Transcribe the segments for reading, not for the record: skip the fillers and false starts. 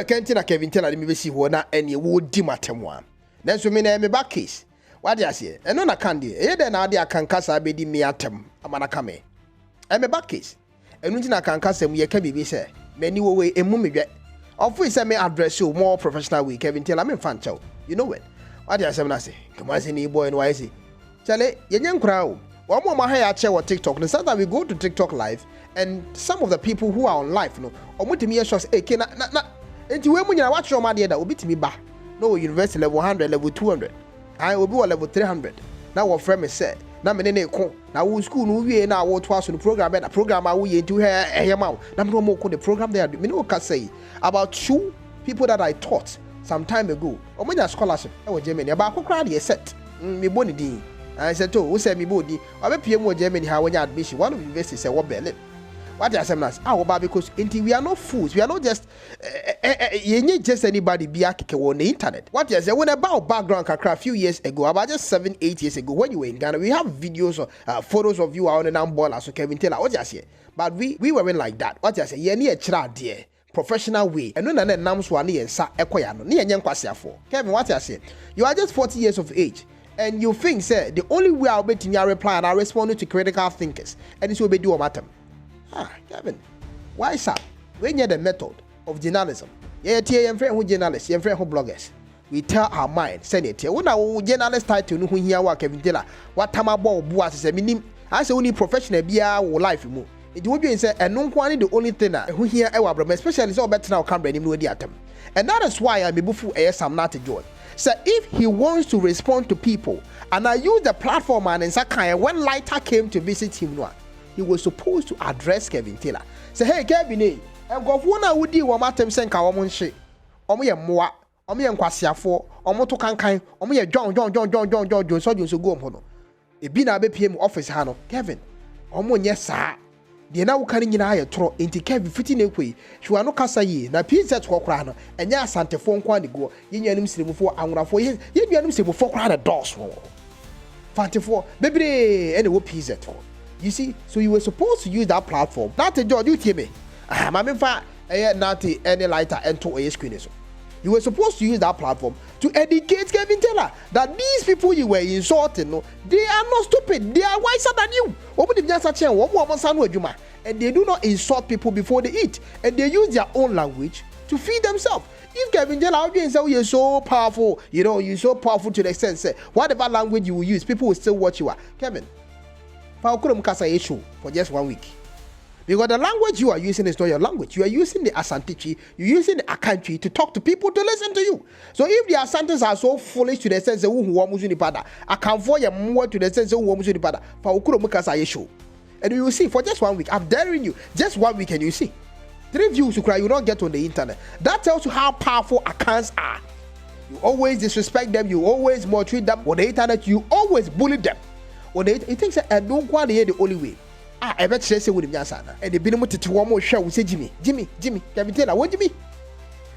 can't na Kevin Taylor me see na any would dimatemwa. Then so me back case. What do I say? And on a candy, then I can cassa be me atem, amanakame. I'm a back case. And when I can cassa me a cabby say, many way a mummy get. Of which I may address you more professional way, Kevin Taylor, I'm in fan chow. You know it. What do I say? Come on, any boy and why is he? Charlie, young crowd. One more my hair chair or TikTok. And sometimes we go to TikTok live, and some of the people who are on live, no, or what to me shows, hey, can not. And you when you watch your money that will be to me back. No, university level 100, level 200. I will be a level 300. Now what friend said. Now me nene ko. Now we school no we na what was the program and the program we into here amount. Now no more the program there. Me no can say about 2 people that I taught some time ago. Or when a scholarship I was Germany about ko crowd ye set. Me boni din. I said to who said me boni. I be PM Germany how when you admission one of the universities say what Berlin. What are some nice? Because we are not fools. We are not just just anybody be on the internet. What you say? When about background a few years ago, about just 7-8 years ago, when you were in Ghana, we have videos or photos of you on an ball as Kevin Taylor. What you say? But we weren't like that. What you say? You need a child dear. Professional way. And none of them names were near sa ekoyano. Near young for Kevin, what you say? You are just 40 years of age. And you think, say, the only way I'll be to your reply and I'll respond to critical thinkers. And this will be do a matter. Kevin, why sir? When you're the method of journalism, yeah, your friend who journalists, your friend who bloggers, we tell our mind, send it here. When our journalist title, who here work Kevin Taylor, what time about boas is a minimum. I say only professional be our life move. It would be said, and no one the only thing who here our problem, especially so better now come ready no the atom. And that is why I'm able to some not to join. So if he wants to respond to people, and I use the platform and in Sakaya when Lighter came to visit him, he was supposed to address Kevin Taylor. Say, hey, Kevin, and go for one would do what Matem Senka woman she. Omo moa, omo kwasiafo, omo to kankan, omo John, so go on. E bi na be PM office ha no, Kevin. Omo nye saa. De na wo kan nyina aye toro, enti Kevin fiti na kwei. Hwa no kasa yi, na PZ kokora no, enya asantefo nkwa de go. Yenyanum siremufo anwurafo, yenyanum siremufo kora na dos wo. Fantefo, bebre ene wo PZ ko. You see, so you were supposed to use that platform. Not a job, you tell me. Not any lighter and to a screen. You were supposed to use that platform to educate Kevin Taylor that these people you were insulting, no, they are not stupid. They are wiser than you. And they do not insult people before they eat. And they use their own language to feed themselves. If Kevin Taylor audience say you're so powerful, you know, you're so powerful to the extent, say, whatever language you will use, people will still watch you. Kevin. Issue for just 1 week. Because the language you are using is not your language. You are using the Asantechi, you're using the Akanchi to talk to people to listen to you. So if the Asantes are so foolish to the sense of who want to pada, I can for you more to the sense of who want to pada, for Ukurumukasa issue. And you will see for just 1 week, I'm daring you, just 1 week and you see. 3 views you cry, you don't get on the internet. That tells you how powerful accounts are. You always disrespect them, you always maltreat them on the internet, you always bully them. It thinks I don't want to hear the only way. I bet say with him Yansana. And the binum to one more show say Jimmy, Kevin Taylor, what Jimmy?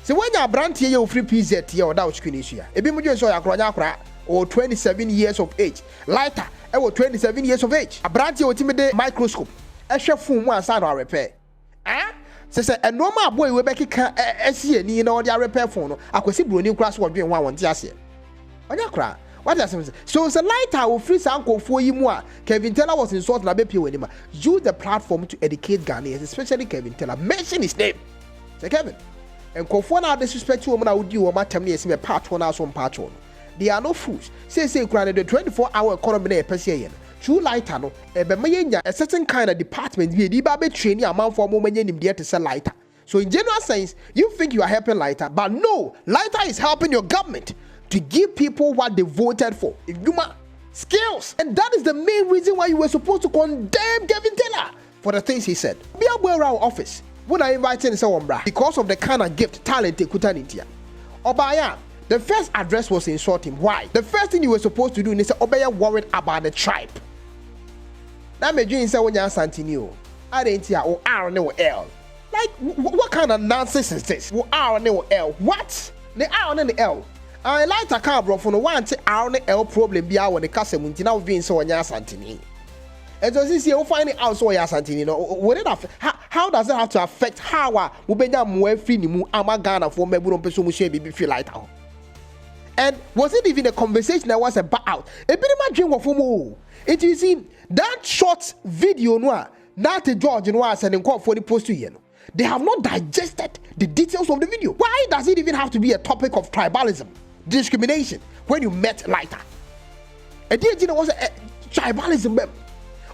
So when you brand here you free PZ here without screen issue. A bimujo so yakra or 27 years of age. Lighter, I was 27 years of age. A brand here ultimate microscope. A chef from one side or repair. Say a normal boy we back can see any in all their repair phone. I could see Bruni class what doing one just here. On your cry. What does it say? So it's a lighter will free uncle for you more. Kevin Taylor was insulted about people anymore. Use the platform to educate Ghanaians, especially Kevin Taylor. Mention his name. Say Kevin. And Kofona disrespect you woman I would do my time near a part one house on part one. They are no fools. Say granted the 24-hour economy per se. True lighter no a certain kind of department we baby training amount for moment in there to sell lighter. So in general sense, you think you are helping lighter, but no, lighter is helping your government to give people what they voted for. Skills. And that is the main reason why you were supposed to condemn Kevin Taylor for the things he said. Be aware around office. When I invited someone, because of the kind of gift, talent, Kutanintia. Obaya, the first address was insulting. Why? The first thing you were supposed to do is say, Obaya worried about the tribe. That made you say when you're Santinio. I didn't hear or R or L. Like, what kind of nonsense is this? R or L. What? The R and the L. I like a car bro for no one to L problem be out when the customer now being so on your Santini. And so this year, finding out so your Santini, what it after how does it have to affect how we benya more free ni mu Ghana for me buron person mu share bibi feel like that? And was it even a conversation that was about? A bit of my dream of mu. It is in that short video no that George no sending call for the post to you. They have not digested the details of the video. Why does it even have to be a topic of tribalism, discrimination when you met lighter? A dear Gina was a tribalism.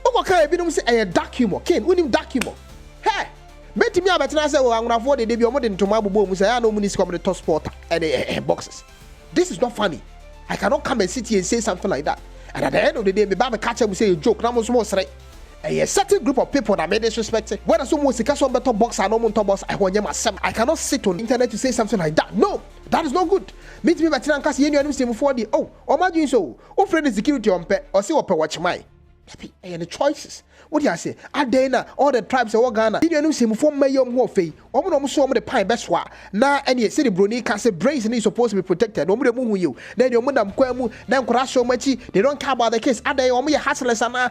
Oh, okay, I say a dark humor. Ken, we need dark humor. Hey, bet me about I say, well, I'm going to afford the debut more than tomorrow. Boom, say, I know money is coming to top sport and boxes. This is not funny. I cannot come and sit here and say something like that. And at the end of the day, my Bible catcher will say a joke. Now, a certain group of people that made disrespected. When someone says some better box, I know top box. I cannot sit on the internet to say something like that. No, that is not good. Meet me, but you say before the my doing so. Oh, friend, security on pet or see what watch my. And the choices. What do I say? Adena, all the tribes of Ghana. Did you know him for mayor Morphe? Almost so the pine best one. Now, any city Bruni can say brazen is supposed to be protected. No more move you. Then your madam Quemu, then crash so much. They don't care about the case. Are they only hustlers and I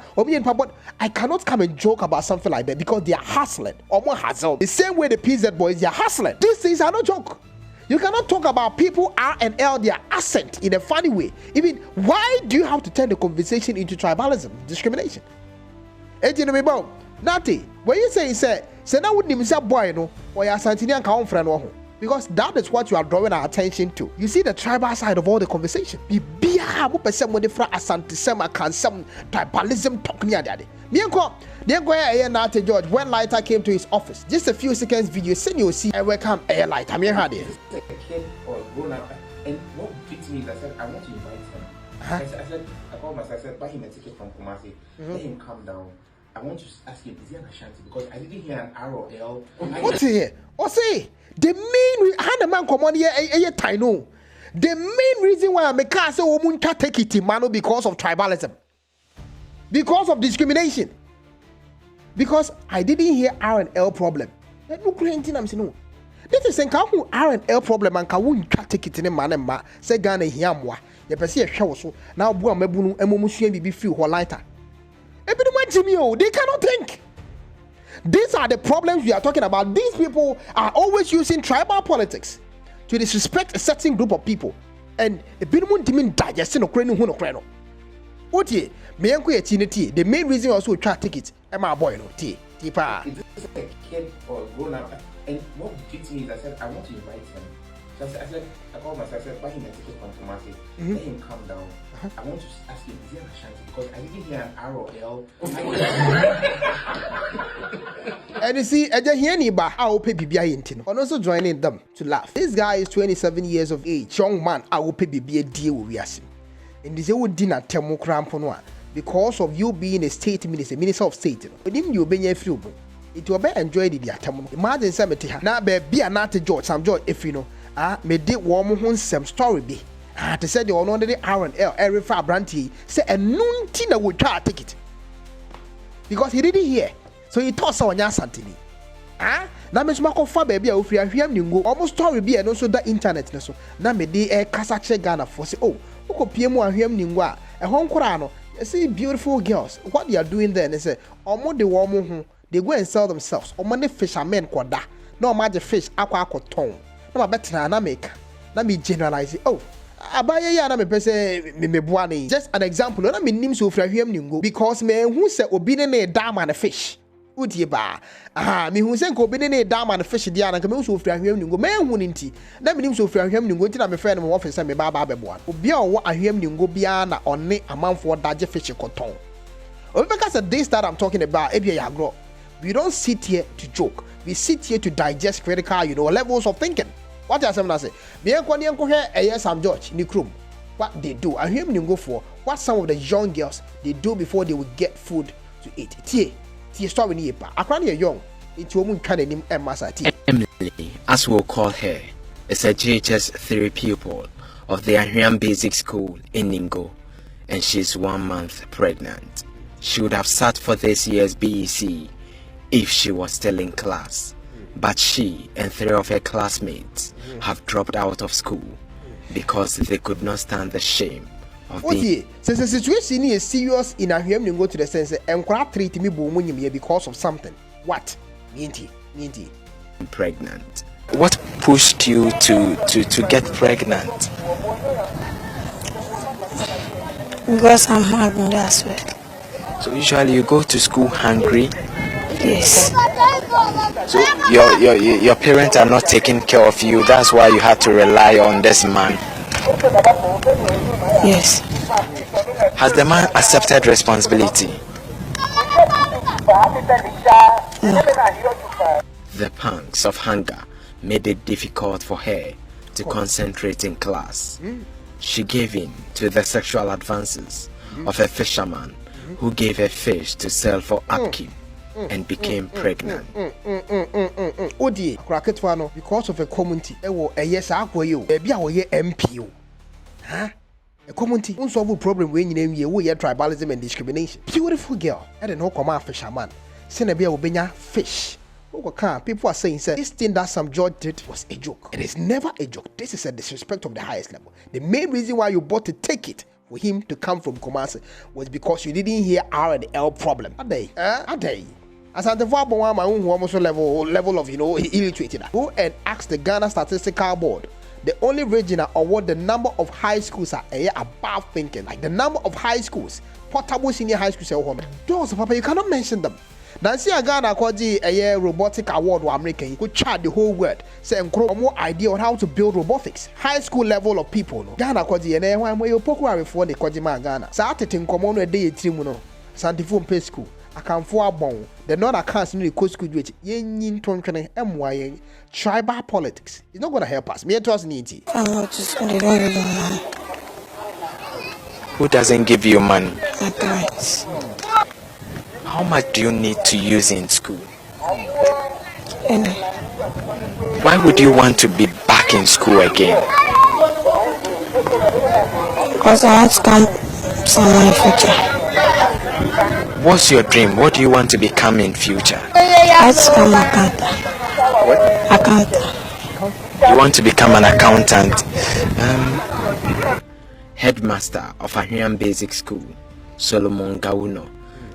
cannot come and joke about something like that because they are hustling. Or more hustle. The same way the PZ boys, they are hustling. These things are no joke. You cannot talk about people R and L, their accent in a funny way. Even why do you have to turn the conversation into tribalism, discrimination? Nati, when you say now wouldn't even say boy no or your Santinian count friend or because that is what you are drawing our attention to. You see the tribal side of all the conversation. Be someone from Asantes can some tribalism talk near daddy. George, when Lighter came to his office, just a few seconds video, send you see I welcome air Lighter. I'm here. A kid or grown up, and what fits me is I said, I want to invite him. I said, I called myself, I said, buy him a ticket from Kumasi, let him come down. I want to ask him, is he an Ashanti? Because I didn't hear an R or L. What's here? What's here? The main reason, man come on here, the main reason why I make us say, woman can't take it, man, because of tribalism, because of discrimination. Because I didn't hear R and L problem. No creating I'm saying no. This is saying how R and L problem and can take it in a man and ma say Ghana here moi. You perceive a show so now boy mebunu emotion be feel lighter. They cannot think. These are the problems we are talking about. These people are always using tribal politics to disrespect a certain group of people. And a bit more demon digesting of crane who what ye? The main reason also try tickets. Am I boy no tea? Tipa. It's just a kid or grown up. And what fits me is I said, I want to invite him. So I said, I called myself, I said, buy him a ticket from Kumasi, let him come down. I want to ask him, is he an Ashanti? Because I didn't hear an R or L. And you see, I just hear anybody I will pay BBI intino. And also joining them to laugh. This guy is 27 years of age, young man. I will pay BBI deal with Yasim. And this would dinner temo cramponwa because of you being a state minister of state. But then you be a few. It will be enjoyed the atemo. Imagine somebody now be another George, some George if you know. Me did warm home some story be. To say the honor the R and L every far brandy say a noon tina would try to take it. Because he didn't hear. So he tossed on Yasantini. Now Miss Marco for baby of Ahwiam Ningo almost story be and also the internet. So now me de a Kasache Ghana for say, oh, who PM Ahwiam Ningo, a home Korano. You see beautiful girls. What they are doing there, they say, almost the warm they go and sell themselves. Or money fishermen quada. No matter fish, aqua tone. No better na make. Let me generalize it. Oh, abaye ya na me pese me buane. Just an example. Na me nim so fra Ahwiam Ningo because me hu se obi ne na dam and fish. Udie ba. Me hu se ko obi ne na dam and fish dia na me hu so fra Ahwiam Ningo. Me hu nti. Na me nim so fra Ahwiam Ningo nti na me friend me office me ba beboa. Obi a wo Ahwiam Ningo bia na one amanfo daje fish koton. Obi because the days that I'm talking about ebia ya grow. We don't sit here to joke. We sit here to digest critical, levels of thinking. What are some say? Me enko here Sam George Nikrum. What they do, Ahwiam Ningo for what some of the young girls they do before they will get food to eat. Tie story ni pa. Akwani young. It will kind of name Emily, as we'll call her, is a GHS 3 pupil of the Ahwiam Basic School in Ningo, and she's 1 month pregnant. She would have sat for this year's BEC if she was still in class, but she and 3 of her classmates have dropped out of school because they could not stand the shame of being. Since the situation is serious in Ahwiam Ningo to the sense and treat me because of something. What? Minty. Pregnant. What pushed you to get pregnant? Because I'm hungry, that's why. So usually you go to school hungry. Yes. So your parents are not taking care of you. That's why you have to rely on this man. Yes. Has the man accepted responsibility? No. The pangs of hunger made it difficult for her to concentrate in class. She gave in to the sexual advances of a fisherman who gave her fish to sell for upkeep and became pregnant. Odi akraketwa no because of a community ewo eye akwaye o bia wo ye MP o ha a community unsolve problem we nyina wie wo ye tribalism and discrimination. Beautiful girl e dey no come fisherman say na bia wo benya fish. People are saying this thing that some judge did was a joke. It is never a joke. This is a disrespect of the highest level. The main reason why you bought a ticket for him to come from Kumasi was because you didn't hear R&L problem. Asante level of illiterate. Go and ask the Ghana Statistical Board. The only region that award the number of high schools are above thinking. Like the number of high schools, portable senior high schools, those papa you cannot mention them. Nancy Ghana kwaji a robotic award wa American could chart the whole world. Say more idea on how to build robotics. High school level of people no. Ghana kwaji ene wan mo yopoku before the kwaji ma Ghana. Sa atete nkomo no dey etrim no. Santifo mpe school. Akamfo abon. The non accounts no the school do yen tontwene emwa yen. Tribal politics. It's not going to help us. Me to us need. I'm not just going to give you money. Who doesn't give you money? My parents. How much do you need to use in school? And why would you want to be back in school again? Because I want to come somewhere in future. What's your dream? What do you want to become in future? I want to become an accountant. What? Accountant. You want to become an accountant? Headmaster of Ahwiam Basic School, Solomon Gauno,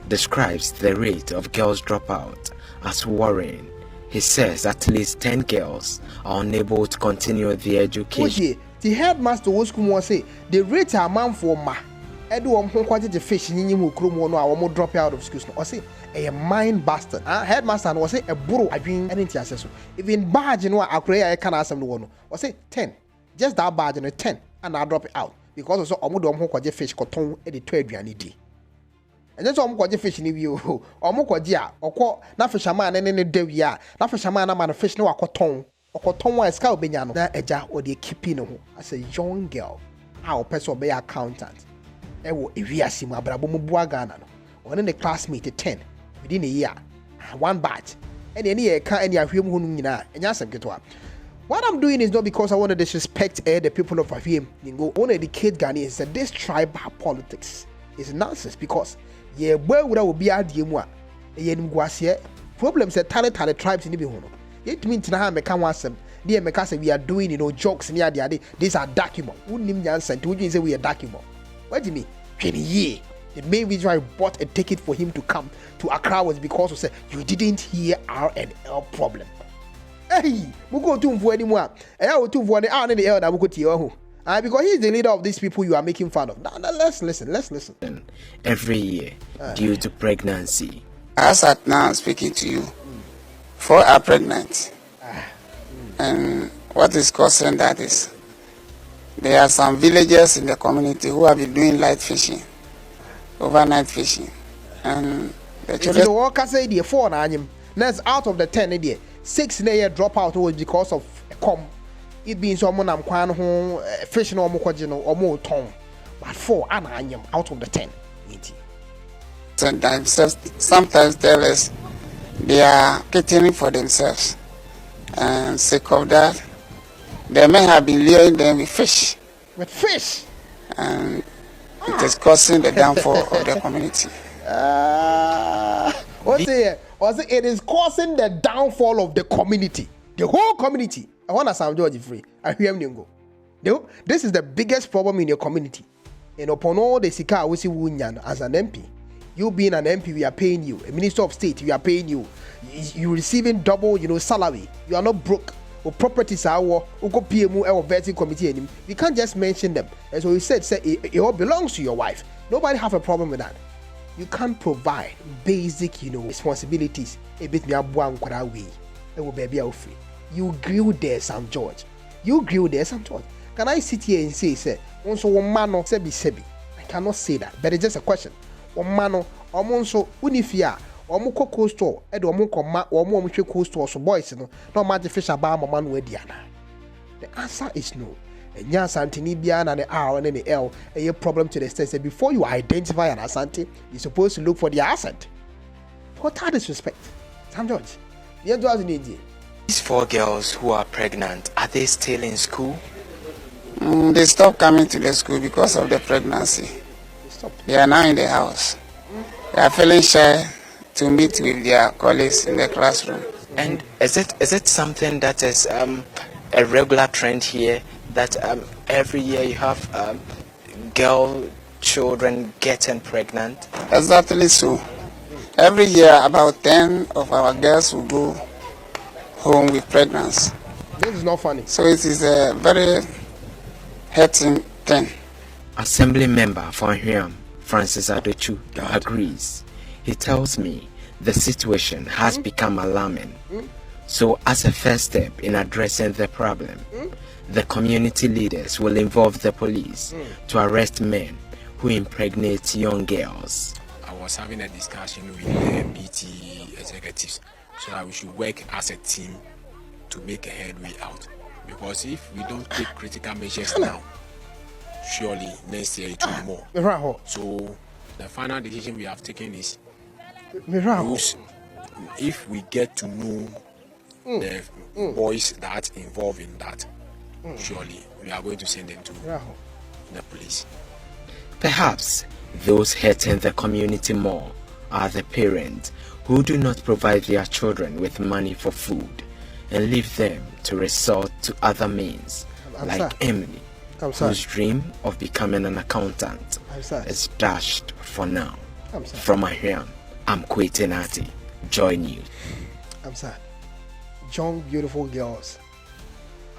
describes the rate of girls dropout as worrying. He says at least 10 girls are unable to continue their education. The headmaster was say the rate a man for ma edu kwati the fish nyinyi mu krom no a drop out of schools no or say a mind bastard. Headmaster no say a buru adwin enti aseso. Even badge no akure ya can asem no no. Or say 10. Just that badge no 10 and I drop it out because also omo kwaje fish koton e de to aduane di. And just kwaje fish ni wi o. Omo kwaje a okọ na fisherman ne dawi a na fisherman na man fish no akoton. Okoton wa ska obenya no na eja o de keeping no as a young girl. How person be accountant. Ewo ewiase mu abrabo mu bua Ghana no. One in the classmate 10 within a year. One batch. And any year can any Ahwiam hu nyina enya asem ketwa. What I'm doing is not because I want to disrespect the people of Ahwiam Ningo. I want to educate Ghanaians that this tribal politics is nonsense because boy will be adie mu a yenimguase problems that tale tribes ni bi ho no. It means na ha meka wasem dey meka say we are doing jokes near the these are document. Unim nyansa nti would say we are document. What do you mean? 20 years. The main reason I bought a ticket for him to come to Accra was because of say you didn't hear R&L problem. Hey, we go to mvu anymore. To mvu the R and the L that we go to your because he's the leader of these people you are making fun of. Now let's listen. Every year, due to pregnancy. As at now, speaking to you, 4 are pregnant. And what is causing that is there are some villagers in the community who have been doing light fishing, overnight fishing, and the children. The worker say the 4 na anyim. Next out of the 10 idea, 6 na year drop out was because of it being someone am kwan ho fish no omo kwaje no omo ton, but 4 ana anyim out of the 10. Sometimes tell us they are catering for themselves, and sake of that, they may have been luring them with fish. And it is causing the downfall of the community. It is causing the downfall of the community. The whole community. I want to sound George free. Ahwiam Ningo. This is the biggest problem in your community. And upon all the sika we see wunyan as an MP, You being an MP, we are paying you. A Minister of State, we are paying you. You receiving double, salary. You are not broke. Or properties are PMU or vetting committee. We can't just mention them. And so he said, it all belongs to your wife. Nobody have a problem with that. You can't provide basic, responsibilities. A bit me abuang kwa way. It will be free. You grill there, Sam George. Can I sit here and say, also one man sebi? I cannot say that, but it's just a question. One man also unifia. Omuko cold store, omuko ma, omuko cold store, so boys, no matter fish about my man with Diana. The answer is no. And yes, Antony Biana and the R and the L, a problem to the extent that before you identify an Asante, you're supposed to look for the asset. For that disrespect, Sam George, the end was in India. These 4 girls who are pregnant, are they still in school? They stopped coming to the school because of the pregnancy. They are now in the house. They are feeling shy to meet with their colleagues in the classroom. And is it something that is a regular trend here, that every year you have children getting pregnant? Exactly so. Every year about 10 of our girls will go home with pregnancy. This is not funny. So it is a very hurting thing. Assembly member for Ahwiam, Francis Adechu, agrees. He tells me the situation has become alarming. So as a first step in addressing the problem, the community leaders will involve the police to arrest men who impregnate young girls. I was having a discussion with the BT executives so that we should work as a team to make a headway out. Because if we don't take critical measures now, surely next year it will be more. So the final decision we have taken is if we get to know the boys that involved in that, surely we are going to send them to the police. Perhaps those hurting the community more are the parents who do not provide their children with money for food and leave them to resort to other means, like Emily, whose dream of becoming an accountant is dashed for now. From Ahwiam, I'm K1ng Ghana. Joy News. I'm sad. Young, beautiful girls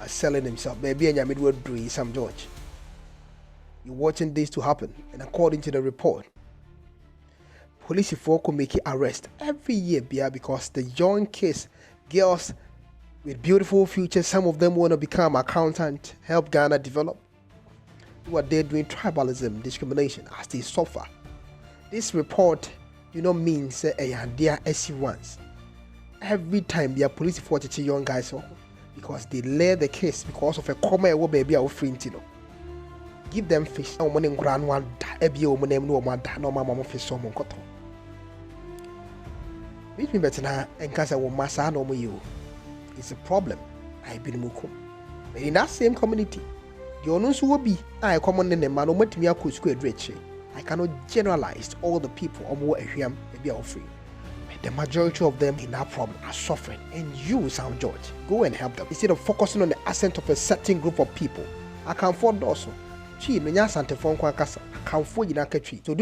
are selling themselves. Baby, and your midway doing Sam George. You're watching this to happen, and according to the report, police could make it arrest every year because the young kids, girls with beautiful futures, some of them want to become accountant, help Ghana develop. What they're doing, tribalism, discrimination, as they suffer. This report means they are SC ones. Every time they are police for the young guys because they lay the case because of a common baby or free. Give them fish. No money grand one. Ebi o money no man. No mama fish so mon koto. Which means better na enkasa wo masa no mo you. It's a problem. I been muko. But in that same community, the onus will be I common in the man o matimi akọ school adreche. I cannot generalize all the people on who Ahwiam maybe are free. But the majority of them in that problem are suffering. And you, Sam George, go and help them. Instead of focusing on the accent of a certain group of people, I can afford also. So do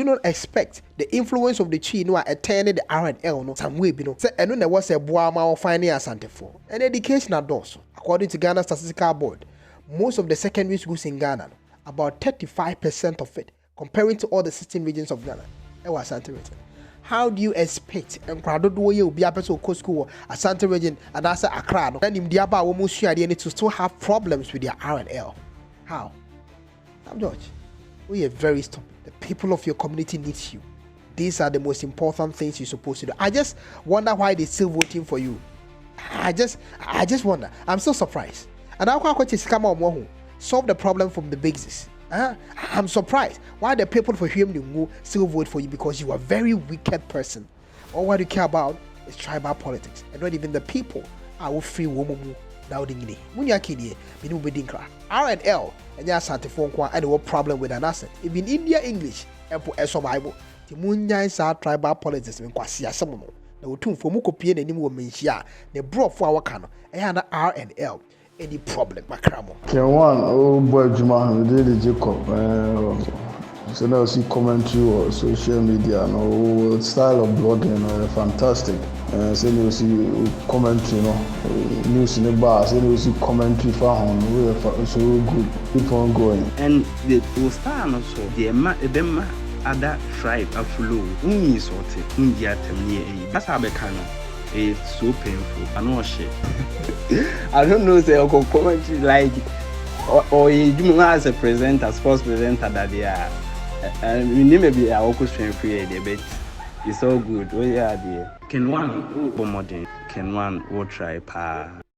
not expect the influence of the Chi no attending the R&L no some way say and there was a boama or finding Asante for and education also. According to Ghana Statistical Board, most of the secondary schools in Ghana, about 35% of it, comparing to all the 16 regions of Ghana, it was Asante region. How do you expect and crowd do you be a person who school Asante region and that's a crowd and in Diaba almost to still have problems with their R&L? How? Sam George, we are very stupid. The people of your community need you. These are the most important things you're supposed to do. I just wonder why they're still voting for you. I just wonder. I'm so surprised. And how can you come on solve the problem from the basis? I'm surprised why the people for Ahwiam Ningo still vote for you because you are a very wicked person. All what you care about is tribal politics, and not even the people are free woman. R&L and your Asante phone and the problem with an asset. Even India English and put a Bible. The Munya is our tribal politics in Kwasia Samono. The two for Mukopian and Nimu Menshia, they brought for our cano, and R&L. Any problem, Macramo. K1, oh boy, Juma, Jacob, So now see commentary or social media, no style of blogging, fantastic. So you see commentary, news in the bar. So you see commentary for on, so good. Keep on going. And the style also the other tribe of flow. Sorted. That's how they can. It's so painful. I know shit. I don't know say I commentary like or you as a presenter, sports presenter that they are. And maybe I also train free but it's all good. Oh yeah, dear. K1ng modern. K1ng will try pa.